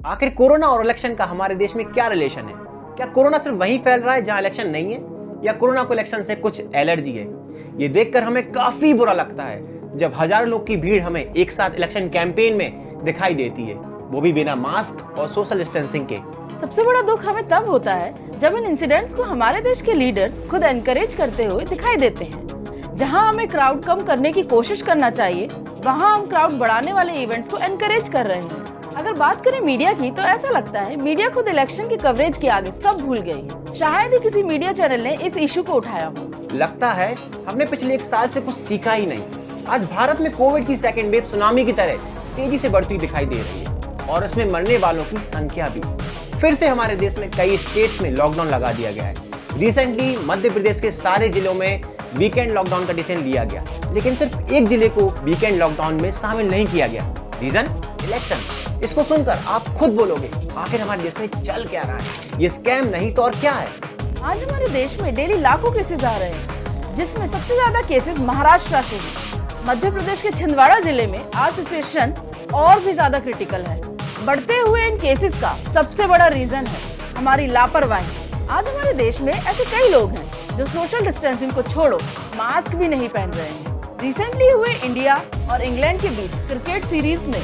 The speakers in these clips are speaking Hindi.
आखिर कोरोना और इलेक्शन का हमारे देश में क्या रिलेशन है? क्या कोरोना सिर्फ वहीं फैल रहा है जहां इलेक्शन नहीं है, या कोरोना को इलेक्शन से कुछ एलर्जी है? ये देखकर हमें काफी बुरा लगता है जब हजारों लोग की भीड़ हमें एक साथ इलेक्शन कैंपेन में दिखाई देती है, वो भी बिना मास्क और सोशल डिस्टेंसिंग के। सबसे बड़ा दुख हमें तब होता है जब इन इंसिडेंट्स को हमारे देश के लीडर्स खुद एनकरेज करते हुए दिखाई देते हैं। जहां हमें क्राउड कम करने की कोशिश करना चाहिए, वहां हम क्राउड बढ़ाने वाले इवेंट्स को एनकरेज कर रहे हैं। अगर बात करें मीडिया की, तो ऐसा लगता है मीडिया खुद इलेक्शन की कवरेज के आगे सब भूल गई है। शायद ही किसी मीडिया चैनल ने इस इशू को उठाया हो। लगता है हमने पिछले एक साल से कुछ सीखा ही नहीं। आज भारत में कोविड की सेकेंड वेव सुनामी की तरह तेजी से बढ़ती दिखाई दे रही है, और उसमें मरने वालों की संख्या भी। फिर से हमारे देश में कई स्टेट्स में लॉकडाउन लगा दिया गया है। रिसेंटली मध्य प्रदेश के सारे जिलों में वीकेंड लॉकडाउन का डिसीजन लिया गया, लेकिन सिर्फ एक जिले को वीकेंड लॉकडाउन में शामिल नहीं किया गया। रीजन? इलेक्शन। इसको सुनकर आप खुद बोलोगे, आखिर हमारे देश में चल क्या रहा है? ये स्कैम नहीं तो और क्या है? आज हमारे देश में डेली लाखों केसेस आ रहे हैं, जिसमें सबसे ज्यादा केसेस महाराष्ट्र से हैं। मध्य प्रदेश के छिंदवाड़ा जिले में आज सिचुएशन और भी ज्यादा क्रिटिकल है। बढ़ते हुए इन केसेस का सबसे बड़ा रीजन है हमारी लापरवाही। आज हमारे देश में ऐसे कई लोग हैं जो सोशल डिस्टेंसिंग को छोड़ो मास्क भी नहीं पहन रहे हैं। रिसेंटली हुए इंडिया और इंग्लैंड के बीच क्रिकेट सीरीज में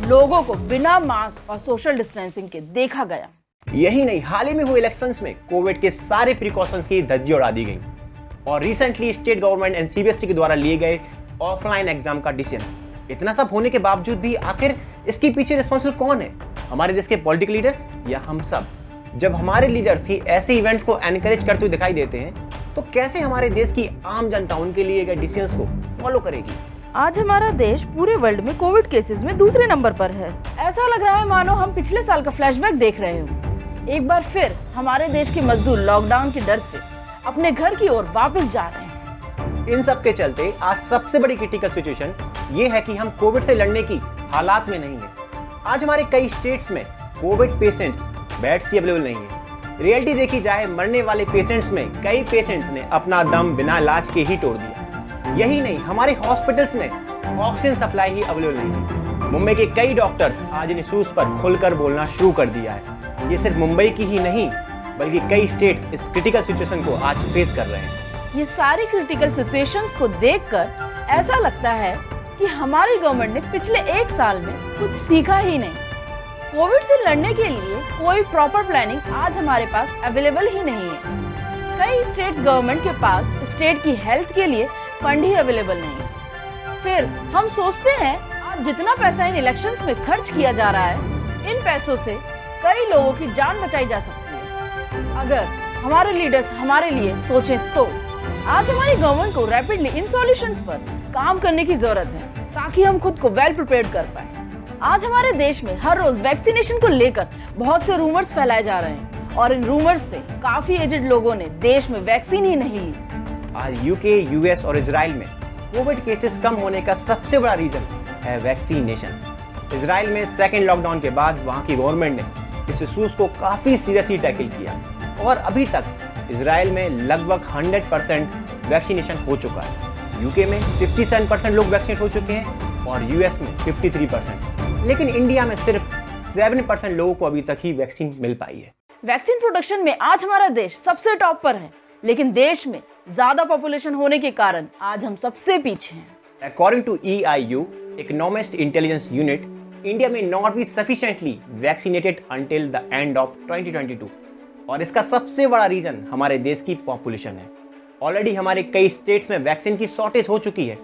लोगों को बिना मास्क और सोशल डिस्टेंसिंग के देखा गया। यही नहीं, हाल ही में हुए इलेक्शंस में कोविड के सारे प्रिकॉशंस की धज्जी उड़ा दी गई, और recently state government and CBSE के द्वारा लिए गए ऑफलाइन एग्जाम का डिसीजन। इतना सब होने के बावजूद भी आखिर इसके पीछे रिस्पॉन्सिबल कौन है? हमारे देश के पॉलिटिकल लीडर्स या हम सब? जब हमारे लीडर्स ही ऐसे इवेंट्स को एनकरेज करते हुए दिखाई देते हैं, तो कैसे हमारे देश की आम जनता उनके लिए गए डिसीजंस को फॉलो करेगी? आज हमारा देश पूरे वर्ल्ड में कोविड केसेस में दूसरे नंबर पर है। ऐसा लग रहा है मानो हम पिछले साल का फ्लैशबैक देख रहे हो। एक बार फिर हमारे देश के मजदूर लॉकडाउन के डर से अपने घर की ओर वापस जा रहे हैं। इन सब के चलते आज सबसे बड़ी क्रिटिकल सिचुएशन ये है कि हम कोविड से लड़ने की हालात में नहीं है। आज हमारे कई स्टेट्स में कोविड पेशेंट्स बेड्स ही अवेलेबल नहीं है। रियलिटी देखी जाए, मरने वाले पेशेंट्स में कई पेशेंट्स ने अपना दम बिना इलाज के ही तोड़ दिया। यही नहीं, हमारे हॉस्पिटल्स में ऑक्सीजन सप्लाई ही अवेलेबल नहीं है। मुंबई के कई डॉक्टर्स आज इन इश्यूज पर खुलकर बोलना शुरू कर दिया है। ये सिर्फ मुंबई की ही नहीं, बल्कि कई स्टेट्स इस क्रिटिकल सिचुएशन को आज फेस कर रहे हैं। ये सारी क्रिटिकल सिचुएशंस को देखकर ऐसा लगता है कि हमारी गवर्नमेंट ने पिछले एक साल में कुछ सीखा ही नहीं। कोविड से लड़ने के लिए कोई प्रॉपर प्लानिंग आज हमारे पास अवेलेबल ही नहीं है। कई स्टेट गवर्नमेंट के पास स्टेट की हेल्थ के लिए फंड ही अवेलेबल नहीं है। फिर हम सोचते हैं आज जितना पैसा इन इलेक्शंस में खर्च किया जा रहा है, इन पैसों से कई लोगों की जान बचाई जा सकती है अगर हमारे लीडर्स हमारे लिए सोचें तो। आज हमारी गवर्नमेंट को रैपिडली इन सॉल्यूशंस पर काम करने की जरूरत है, ताकि हम खुद को वेल प्रिपेयर्ड कर पाए। आज हमारे देश में हर रोज वैक्सीनेशन को लेकर बहुत से रूमर्स फैलाए जा रहे हैं, और इन रूमर्स से काफी एजेड लोगों ने देश में वैक्सीन ही नहीं ली। आज यूके, यूएस और इजराइल में कोविड केसेस कम होने का सबसे बड़ा रीजन है वैक्सीनेशन। इजराइल में सेकेंड लॉकडाउन के बाद वहां की गवर्नमेंट ने इस इशूज को काफी सीरियसली टैकल किया, और अभी तक इजराइल में लगभग 100% वैक्सीनेशन हो चुका है। यूके में 57% लोग वैक्सीनेट हो चुके हैं, और यूएस में 53%। लेकिन इंडिया में सिर्फ 7% लोगों को अभी तक ही वैक्सीन मिल पाई है। वैक्सीन प्रोडक्शन में आज हमारा देश सबसे टॉप पर है, लेकिन देश में ज्यादा पॉपुलेशन होने के कारण आज हम सबसे पीछे हैं। According to EIU, Economist Intelligence Unit, India में not be sufficiently vaccinated until the end of 2022, और इसका सबसे बड़ा रीजन हमारे देश की पॉपुलेशन है। ऑलरेडी हमारे कई स्टेट्स में वैक्सीन की शॉर्टेज हो चुकी है,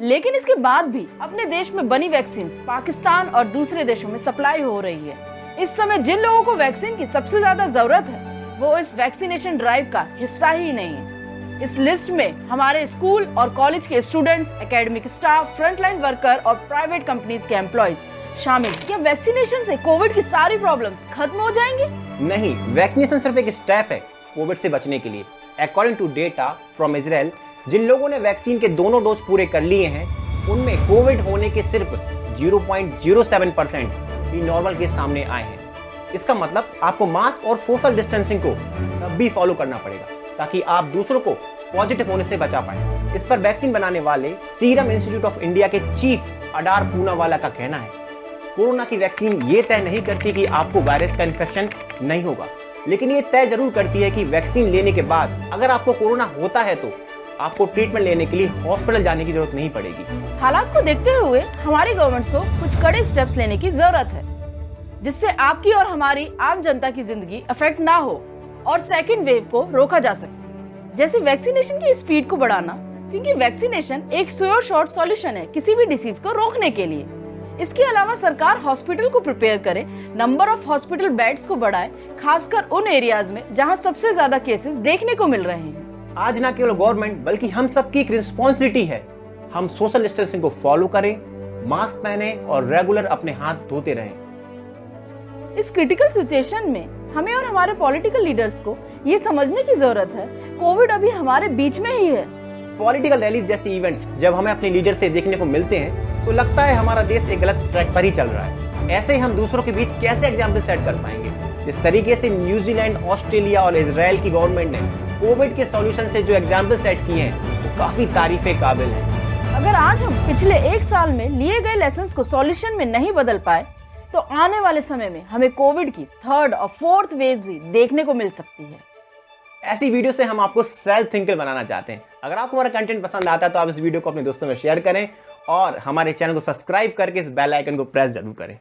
लेकिन इसके बाद भी अपने देश में बनी वैक्सीन पाकिस्तान और दूसरे देशों में सप्लाई हो रही है। इस समय जिन लोगों को वैक्सीन की सबसे ज्यादा जरूरत है, वो इस वैक्सीनेशन ड्राइव का हिस्सा ही नहीं है। इस लिस्ट में हमारे स्कूल और कॉलेज के students, academic staff, frontline worker और प्राइवेट कंपनीज के एम्प्लॉयज शामिल। क्या वैक्सीनेशन से कोविड की सारी प्रॉब्लम्स खत्म हो जाएंगी? नहीं, वैक्सीनेशन सिर्फ एक स्टेप है कोविड से बचने के लिए। According to data from Israel, जिन लोगों ने वैक्सीन के दोनों डोज पूरे कर लिए हैं, उनमें कोविड होने के सिर्फ 0.07% ही नॉर्मल के सामने आए हैं। इसका मतलब आपको मास्क और सोशल डिस्टेंसिंग को तब भी फॉलो करना पड़ेगा, ताकि आप दूसरों को पॉजिटिव होने से बचा पाए। इस पर वैक्सीन बनाने वाले सीरम इंस्टीट्यूट ऑफ इंडिया के चीफ अडार पूनावाला का कहना है, कोरोना की वैक्सीन ये तय नहीं करती कि आपको वायरस का इन्फेक्शन नहीं होगा, लेकिन ये तय जरूर करती है कि वैक्सीन लेने के बाद अगर आपको कोरोना होता है तो आपको ट्रीटमेंट लेने के लिए हॉस्पिटल जाने की जरूरत नहीं पड़ेगी। हालात को देखते हुए हमारी गवर्नमेंट्स को कुछ कड़े स्टेप्स लेने की जरूरत है, जिससे आपकी और हमारी आम जनता की जिंदगी अफेक्ट ना हो और सेकेंड वेव को रोका जा सके। जैसे वैक्सीनेशन की स्पीड को बढ़ाना, क्योंकि वैक्सीनेशन एक श्योर शॉर्ट सॉल्यूशन है किसी भी डिसीज को रोकने के लिए। इसके अलावा सरकार हॉस्पिटल को प्रिपेयर करे, नंबर ऑफ हॉस्पिटल बेड्स को बढ़ाए, खासकर उन एरियाज में जहां सबसे ज्यादा केसेस देखने को मिल रहे हैं। आज ना केवल गवर्नमेंट बल्कि हम सबकी एक रिस्पॉन्सिबिलिटी है, हम सोशल डिस्टेंसिंग को फॉलो करें, मास्क पहने और रेगुलर अपने हाथ धोते रहें। इस क्रिटिकल सिचुएशन में हमें और हमारे पॉलिटिकल लीडर्स को ये समझने की जरूरत है, कोविड अभी हमारे बीच में ही है। पॉलिटिकल रैली जैसी इवेंट्स जब हमें अपने लीडर से देखने को मिलते हैं तो लगता है हमारा देश एक गलत ट्रैक पर ही चल रहा है। ऐसे ही हम दूसरों के बीच कैसे एग्जाम्पल सेट कर पाएंगे? इस तरीके से न्यूजीलैंड, ऑस्ट्रेलिया और इजराइल की गवर्नमेंट ने कोविड के सॉल्यूशन से जो एग्जाम्पल सेट किए हैं वो काफी तारीफे काबिल हैं। अगर आज हम पिछले एक साल में लिए गए लेसन्स को सॉल्यूशन में नहीं बदल पाए तो आने वाले समय में हमें कोविड की थर्ड और फोर्थ वेव भी देखने को मिल सकती है। ऐसी वीडियो से हम आपको सेल्फ थिंकर बनाना चाहते हैं। अगर आपको हमारा कंटेंट पसंद आता है तो आप इस वीडियो को अपने दोस्तों में शेयर करें और हमारे चैनल को सब्सक्राइब करके इस बेल आइकन को प्रेस जरूर करें।